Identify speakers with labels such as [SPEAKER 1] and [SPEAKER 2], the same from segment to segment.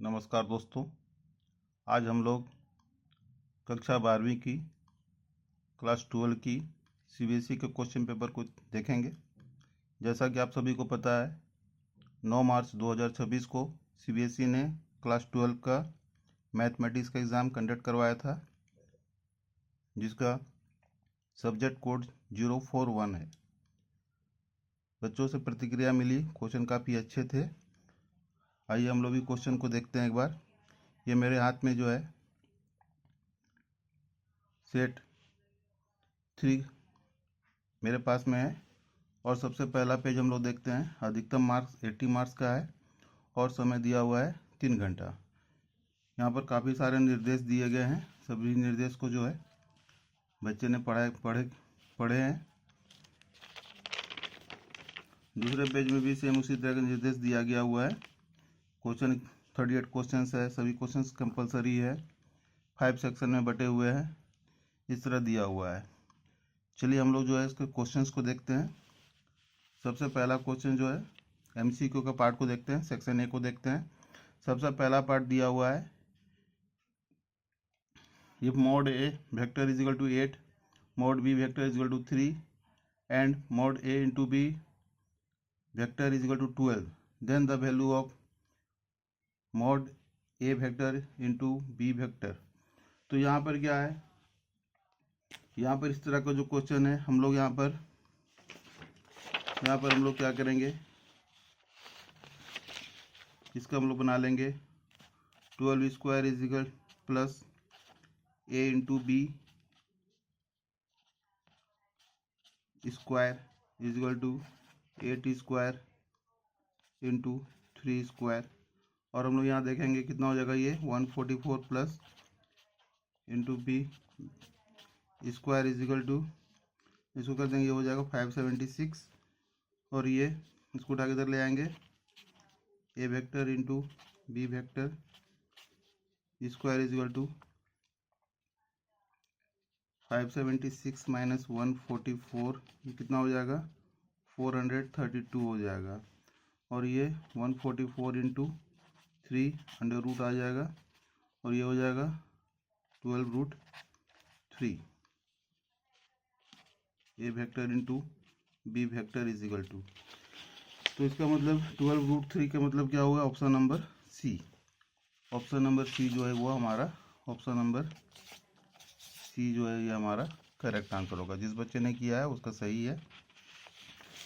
[SPEAKER 1] नमस्कार दोस्तों, आज हम लोग कक्षा 12वीं की क्लास 12 की सीबीएसई के क्वेश्चन पेपर को देखेंगे। जैसा कि आप सभी को पता है, 9 मार्च 2026 को सीबीएसई ने क्लास 12 का मैथमेटिक्स का एग्ज़ाम कंडक्ट करवाया था, जिसका सब्जेक्ट कोड 041 है। बच्चों से प्रतिक्रिया मिली, क्वेश्चन काफ़ी अच्छे थे। आइए हम लोग भी क्वेश्चन को देखते हैं एक बार। ये मेरे हाथ में जो है सेट 3 मेरे पास में है और सबसे पहला पेज हम लोग देखते हैं। अधिकतम मार्क्स 80 मार्क्स का है और समय दिया हुआ है 3 घंटा। यहाँ पर काफ़ी सारे निर्देश दिए गए हैं। सभी निर्देश को जो है बच्चे ने पढ़े हैं। दूसरे पेज में भी सेम उसी तरह का निर्देश दिया गया हुआ है। क्वेश्चन 38 क्वेश्चंस है, सभी क्वेश्चंस कंपलसरी है, 5 सेक्शन में बटे हुए हैं, इस तरह दिया हुआ है। चलिए हम लोग जो है इसके क्वेश्चंस को देखते हैं। सबसे पहला क्वेश्चन जो है एमसीक्यू का पार्ट को देखते हैं, सेक्शन ए को देखते हैं। सबसे पहला पार्ट दिया हुआ है, if mod a vector is equal to 8, mod b vector is equal to 3 and mod a into b vector is equal to 12, then the value of mod a vector into b vector. तो यहाँ पर क्या है, यहाँ पर इस तरह का जो क्वेश्चन है, हम लोग यहाँ पर हम लोग क्या करेंगे, इसका हम लोग बना लेंगे 12 square is equal plus a into B square is equal to 8 square into 3 square. और हम लोग यहाँ देखेंगे कितना हो जाएगा, ये 144 plus into B square is equal to, इसको कर देंगे, ये हो जाएगा 576। और ये इसको उठा के इधर ले आएंगे, A vector into B vector square is equal to 576 minus 144, ये कितना हो जाएगा, 432 हो जाएगा। और ये 144 इंटू 3 अंडर रूट आ जाएगा और ये हो जाएगा 12√3। A vector into B vector is equal to, तो इसका मतलब 12√3 का मतलब क्या होगा, option number C. Option number C जो है वो हमारा, ऑप्शन नंबर सी जो है ये हमारा करेक्ट आंसर होगा। जिस बच्चे ने किया है उसका सही है।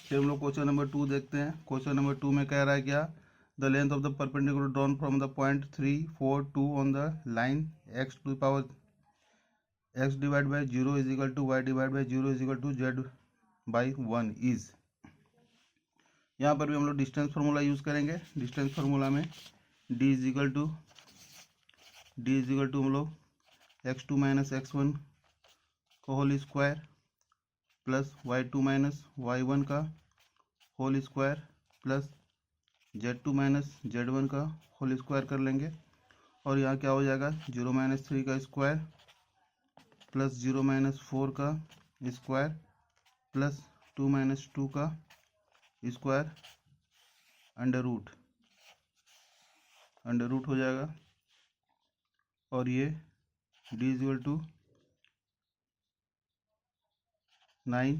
[SPEAKER 1] फिर हम लोग क्वेश्चन नंबर 2 देखते हैं। क्वेश्चन नंबर 2 में कह रहा है क्या, the length of the perpendicular drawn from the point 3, 4, 2 on the line x to the power x divide by 0 is equal to y divide by 0 is equal to z by 1 is. यहाँ पर भी हम लोग distance formula use करेंगे। Distance formula में d is equal to हम लोग x2 minus x1 का whole square plus y2 minus y1 का whole square plus z2 minus z1 का होल स्क्वायर कर लेंगे। और यहाँ क्या हो जाएगा, 0 माइनस 3 का स्क्वायर प्लस 0 माइनस 4 का स्क्वायर प्लस 2 माइनस 2 का स्क्वायर अंडर रूट हो जाएगा। और ये d इज इक्वल टू 9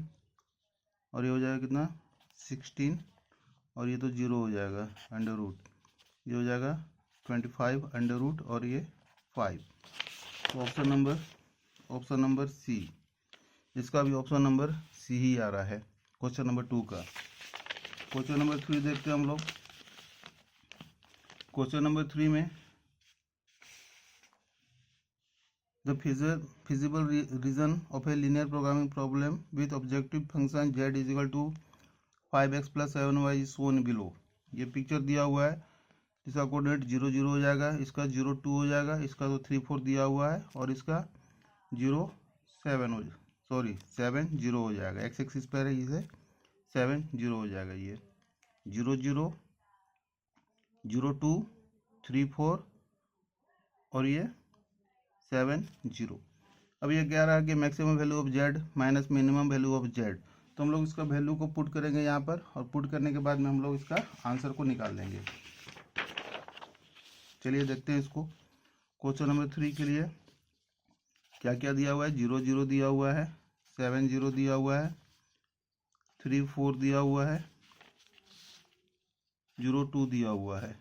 [SPEAKER 1] और ये हो जाएगा कितना, 16 और ये तो 0 हो जाएगा अंडर रूट, ये हो जाएगा 25 अंडर रूट और ये 5। तो ऑप्शन नंबर सी, इसका भी ऑप्शन नंबर सी ही आ रहा है क्वेश्चन नंबर 2 का। क्वेश्चन नंबर 3 देखते हैं हम लोग। क्वेश्चन नंबर 3 में the feasible reason of a linear programming problem with objective function z is equal to 5x plus 7y is shown below। ये पिक्चर दिया हुआ है, इसका कोऑर्डिनेट 0 0 हो जाएगा, इसका 0 2 हो जाएगा, इसका तो 3 4 दिया हुआ है और इसका 0 7 0 हो जाएगा। एक्स एक्सिस पर है, इसे 7 0 हो जाएगा। ये 0 0 0 2 3 4 और ये 7 0। अब ये कह रहा है कि maximum value of z minus minimum value of z। तो हम लोग इसका वैल्यू को पुट करेंगे यहाँ पर और पुट करने के बाद में हम लोग इसका आंसर को निकाल लेंगे। चलिए देखते हैं इसको। क्वेश्चन नंबर 3 के लिए क्या क्या दिया हुआ है। 0 0 दिया हुआ है, 7 0 दिया हुआ है, 3 4 दिया हुआ है, 0 2 दिया हुआ है।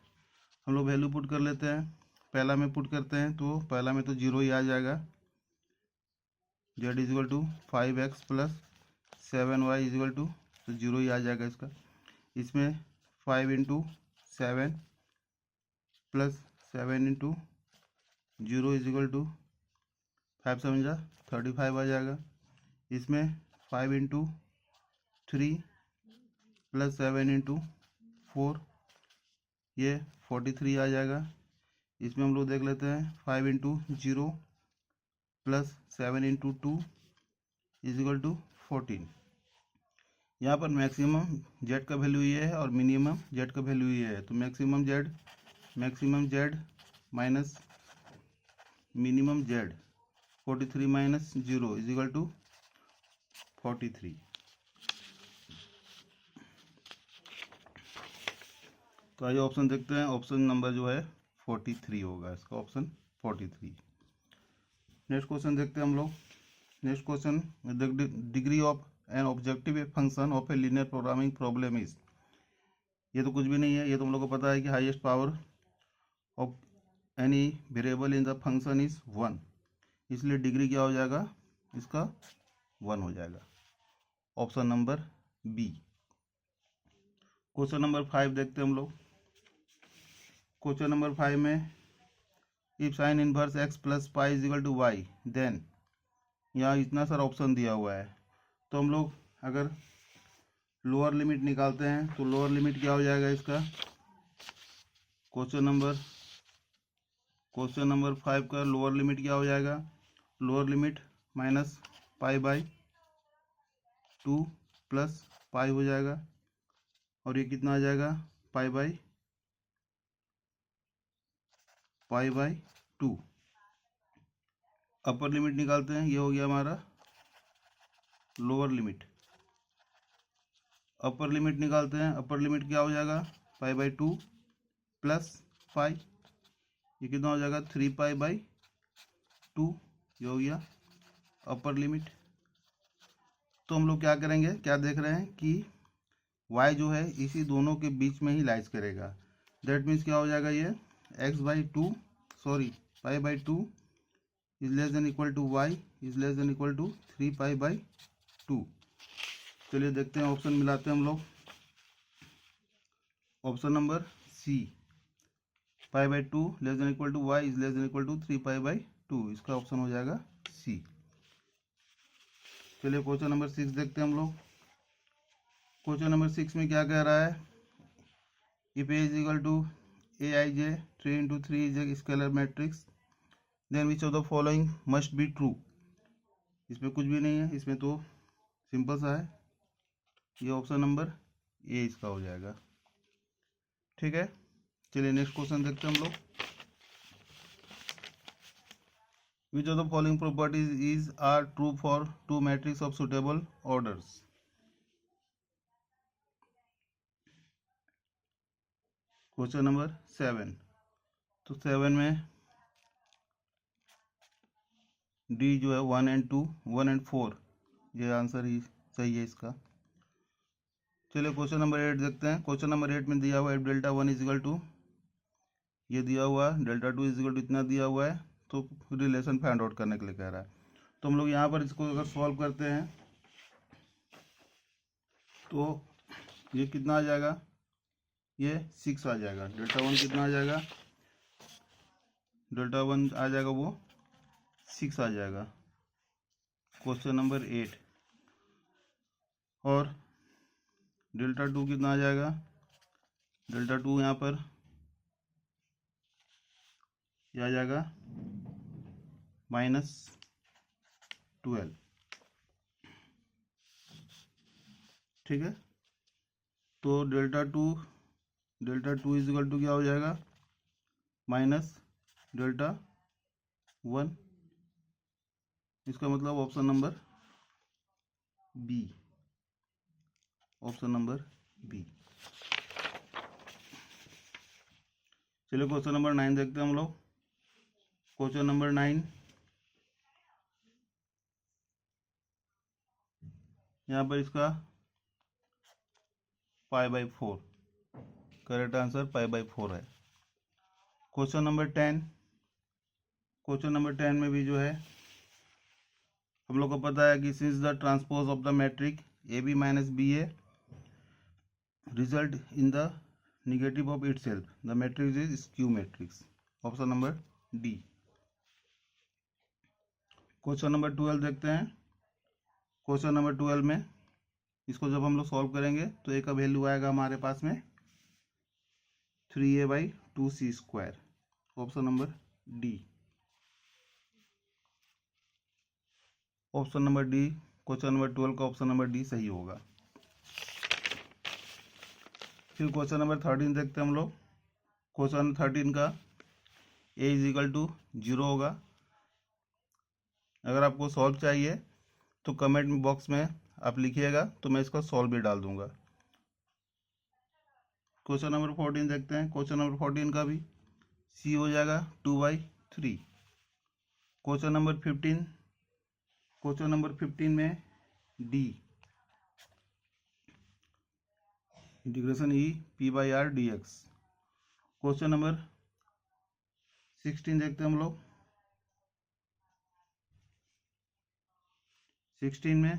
[SPEAKER 1] हम लोग वैल्यू पुट कर लेते हैं। पहला में पुट करते हैं तो पहला में तो 0 ही आ जाएगा। z is equal to 5x plus 7y is equal to, तो 0 ही आ जाएगा इसका। इसमें 5 into 7 plus 7 into 0 is equal to 5 समझा 35 आ जाएगा। इसमें 5 इंटू 3 प्लस 7 इंटू 4, ये 43 आ जाएगा। इसमें हम लोग देख लेते हैं 5 into 0 plus 7 into 2 is equal to 14। यहाँ पर मैक्सिमम जेड का वैल्यू ये है और मिनिमम जेड का वैल्यू ये है, तो maximum Z minus minimum Z 43 minus 0 is equal to 43। तो आइए ऑप्शन देखते हैं। ऑप्शन नंबर जो है 43 होगा इसका, ऑप्शन 43। नेक्स्ट क्वेश्चन देखते हैं हम लोग। Next question, the degree of an objective function of a linear programming problem is. ये तो कुछ भी नहीं है, ये तो हम लोग को पता है कि highest power of any variable in the function is 1, इसलिए डिग्री क्या हो जाएगा इसका 1 हो जाएगा, option number B. Question number 5 देखते हैं हम लोग। क्वेश्चन नंबर 5 में if sine inverse X plus pi is equal to Y then, यहाँ इतना सारा ऑप्शन दिया हुआ है, तो हम लोग अगर लोअर लिमिट निकालते हैं तो लोअर लिमिट क्या हो जाएगा इसका। क्वेश्चन नंबर 5 का लोअर लिमिट क्या हो जाएगा, lower limit minus pi by 2 plus pi हो जाएगा, और ये कितना आ जाएगा पाई बाई 2। अपर लिमिट निकालते हैं, ये हो गया हमारा लोअर लिमिट। अपर लिमिट निकालते हैं, अपर लिमिट क्या हो जाएगा पाई बाई 2 प्लस पाई, ये कितना हो जाएगा 3 पाई बाई 2, ये हो गया अपर लिमिट। तो हम लोग क्या करेंगे, क्या देख रहे हैं कि y जो है इसी दोनों के बीच में ही लाइज करेगा। दैट मीन्स क्या हो जाएगा, ये pi by 2 is less than equal to Y is less than equal to 3 pi by 2। चलिए देखते हैं, ऑप्शन मिलाते हैं हम लोग। Option number C, pi by 2 less than equal to Y is less than equal to 3 pi by 2, इसका option हो जाएगा सी। चलिए क्वेश्चन नंबर 6 देखते हैं हम लोग। क्वेश्चन नंबर 6 में क्या कह रहा है, if A is equal to A I J 3 into 3 is a scalar matrix then which of the following must be true. इसमें कुछ भी नहीं है, इसमें तो सिंपल सा है, ये ऑप्शन नंबर ए इसका हो जाएगा। ठीक है, चलिए नेक्स्ट क्वेश्चन देखते हैं हम लोग। Which of the following properties is are true for two matrix of suitable orders. Question number 7, तो 7 में डी जो है 1 एंड 2 1 एंड 4, ये आंसर ही सही है इसका। चलिए क्वेश्चन नंबर 8 देखते हैं। क्वेश्चन नंबर 8 में दिया हुआ है डेल्टा 1 इजिकल टू, ये दिया हुआ डेल्टा 2 इजिकल टू इतना दिया हुआ है, तो रिलेशन फाइंड आउट करने के लिए कह रहा है। तो हम लोग यहाँ पर इसको अगर सॉल्व करते हैं तो ये कितना आ जाएगा, ये 6 आ जाएगा। डेल्टा 1 कितना आ जाएगा, डेल्टा 1 आ जाएगा वो 6 आ जाएगा, क्वेश्चन नंबर 8। और डेल्टा 2 कितना आ जाएगा, डेल्टा 2 यहाँ पर ये आ जाएगा -12। ठीक है, तो डेल्टा टू इजिकल टू क्या हो जाएगा माइनस डेल्टा 1, इसका मतलब option number B, option number B. चलिए क्वेश्चन नंबर 9 देखते हैं हम लोग। क्वेश्चन नंबर 9, यहाँ पर इसका π/4, करेक्ट आंसर π/4 है। क्वेश्चन नंबर 10, क्वेश्चन नंबर 10 में भी जो है हम लोग को पता है कि since the transpose of the matrix AB minus BA result in the negative of itself the matrix is skew matrix. Option number D. Question number 12 देखते हैं। क्वेश्चन नंबर 12 में इसको जब हम लोग सॉल्व करेंगे तो ए का वैल्यू आएगा हमारे पास में 3a/2c²। Option number D. Option number D, question number 12 का ऑप्शन नंबर डी सही होगा। फिर क्वेश्चन नंबर 13 देखते हैं हम लोग। क्वेश्चन नंबर 13 का a = 0 होगा। अगर आपको सॉल्व चाहिए तो कमेंट बॉक्स में आप लिखिएगा तो मैं इसका सॉल्व भी डाल दूंगा। क्वेश्चन नंबर 14 देखते हैं। क्वेश्चन नंबर 14 का भी c हो जाएगा 2/3। क्वेश्चन नंबर 15, क्वेश्चन नंबर 15 में d integration e p/r dx। Question number 16 देखते हैं हम लोग। 16 में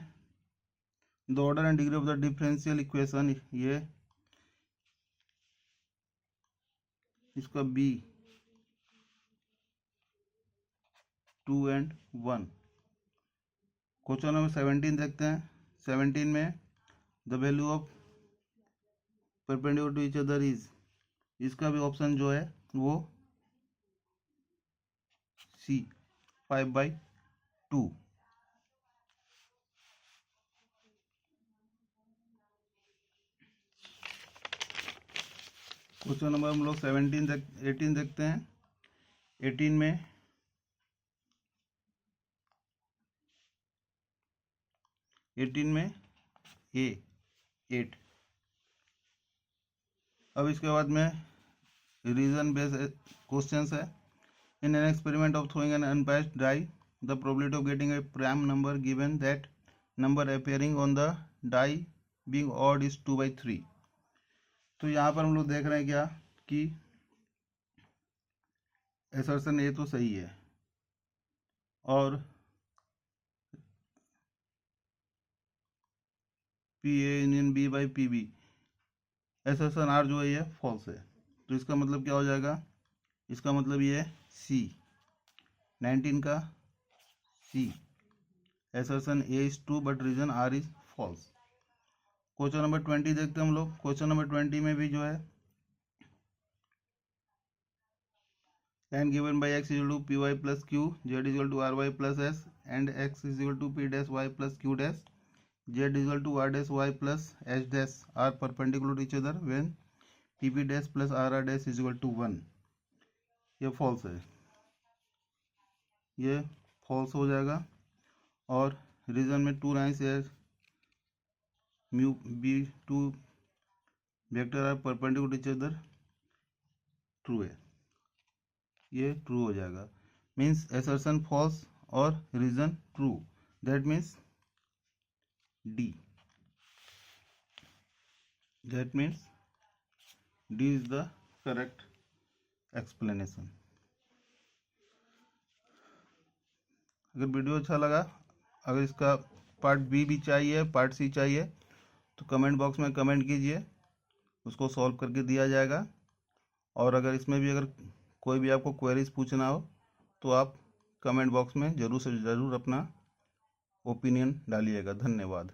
[SPEAKER 1] the order and degree of the differential equation, ये इसका b 2 and 1। क्वेश्चन नंबर 17 देखते हैं। 17 में the value of perpendicular to each other is, इसका भी ऑप्शन जो है वो सी 5/2। क्वेश्चन नंबर हम लोग 18 देखते हैं। 18 में a 8। अब इसके बाद में रीजन बेस्ड क्वेश्चंस है। In an experiment of throwing an unpatched die the probability of getting a prime number given that number appearing on the die being odd is 2/3। तो यहाँ पर हम लोग देख रहे हैं क्या कि असर्शन ए तो सही है और PA/PB असर्शन आर जो है ये फॉल्स है। तो इसका मतलब क्या हो जाएगा, इसका मतलब ये सी 19 का C assertion A is true but reason R is false. Question number 20 देखते हैं हम लोग। क्वेश्चन नंबर 20 में भी जो है and given by x = py plus q, z = ry plus s and x = p dash y plus q dash, z = r dash y plus h dash are perpendicular to each other when pp dash plus rr dash is equal to 1। ये false है, ये false हो जाएगा। और reason में 2 lines है mu b2 vector are perpendicular to each other, true है, ये ट्रू हो जाएगा। मीन्स असर्शन फॉल्स और reason true, that means D, that means D is the correct explanation. अगर वीडियो अच्छा लगा, अगर इसका पार्ट बी भी चाहिए, पार्ट सी चाहिए, तो कमेंट बॉक्स में कमेंट कीजिए, उसको सॉल्व करके दिया जाएगा। और अगर इसमें भी अगर कोई भी आपको क्वेरीज पूछना हो तो आप कमेंट बॉक्स में ज़रूर से ज़रूर अपना ओपिनियन डालिएगा। धन्यवाद।